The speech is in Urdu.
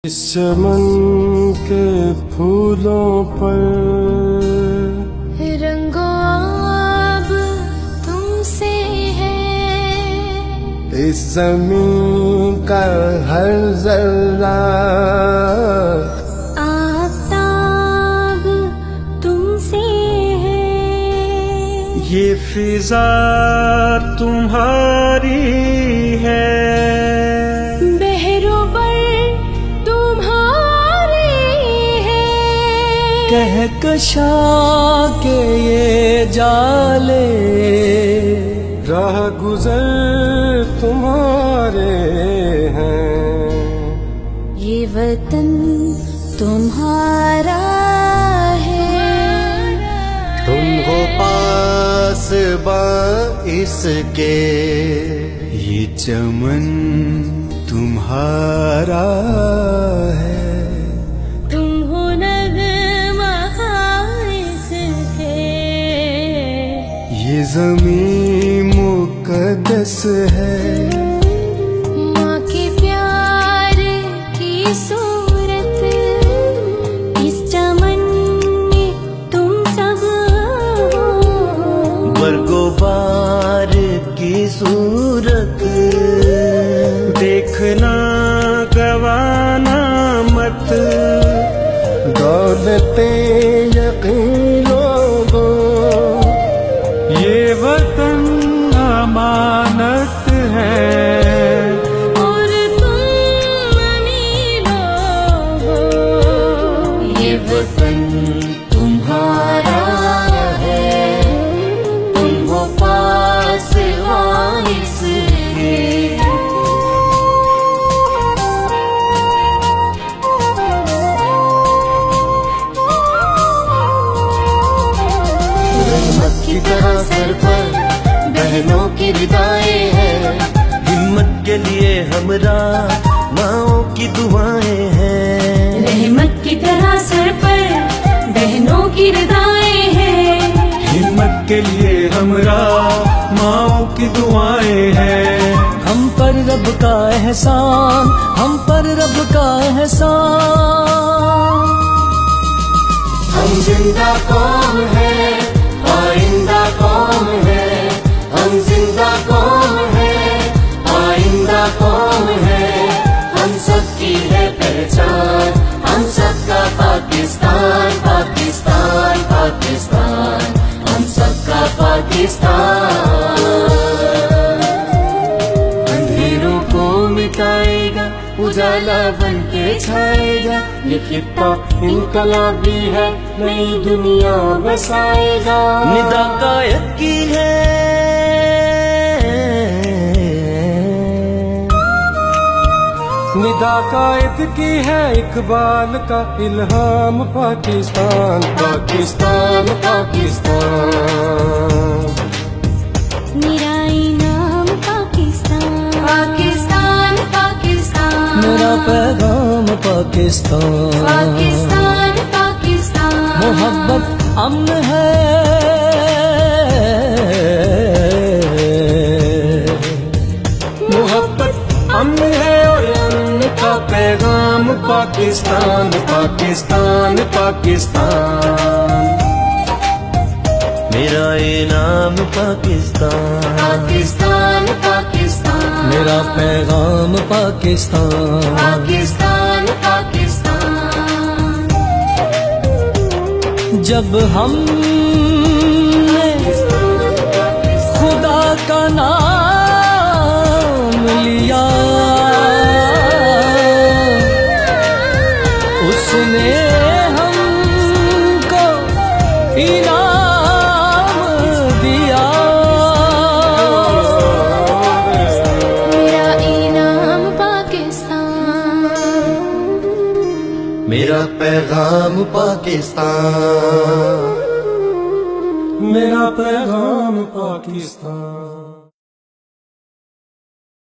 اس چمن کے پھولوں پر رنگ و آب تم سے ہے، اس زمین کا ہر ذرہ آفتاب تم سے ہے، یہ فضا تمہاری ہے، کہکشاں کے یہ جالے راہ گزر تمہارے ہیں، یہ وطن تمہارا ہے، تم ہو پاس اس کے، یہ چمن تمہارا ہے، یہ زمین مقدس ہے، ماں کے پیار کی صورت اس چمن میں تم سب ہو، برگ و بار کی صورت دیکھنا گوانا مت، دولت یقین لوگوں، یہ وطن امانت ہے، اور تم امینوں ہو، یہ وطن تمہارا ہے، تم ہو پاس وارث کے، رحمت کی طرح سر پر بہنوں کی ردائیں ہیں، ہمت کے لیے ہمراہ ماؤں کی دعائیں ہیں، رحمت کی طرح سر پر بہنوں کی ردائیں ہیں، ہمت کے لیے ہمراہ ماؤں کی دعائیں ہیں، ہم پر رب کا احسان، ہم پر رب کا احسان، ہم زندہ قوم ہے، آئندہ قوم ہے، ہم زندہ قوم ہے، آئندہ قوم ہے، ہم سب کی ہے پہچان، ہم سب کا پاکستان، پاکستان، پاکستان، ہم سب کا پاکستان، اندھیروں کو مٹائے گا، اجالا بن کے چھائے گا، یہ خطہ انقلابی ہے، نئی دنیا بسائے گا، ندا قائد کی ہے، ندا قائد کی ہے، اقبال کا الہام، پاکستان پاکستان پاکستان، میرا انعام پاکستان، پاکستان، پاکستان، میرا پیغام پاکستان، پاکستان، پاکستان، محبت امن ہے، محبت امن ہے اور امن کا پیغام، پاکستان پاکستان پاکستان، میرا انعام پاکستان، پاکستان، پاکستان، میرا پیغام پاکستان، پاکستان، پاکستان، جب ہم نے خدا کا نام لیا، اس نے ہم کو انعام دیا، میرا انعام پاکستان، میرا پیغام پاکستان، میرا پیغام پاکستان۔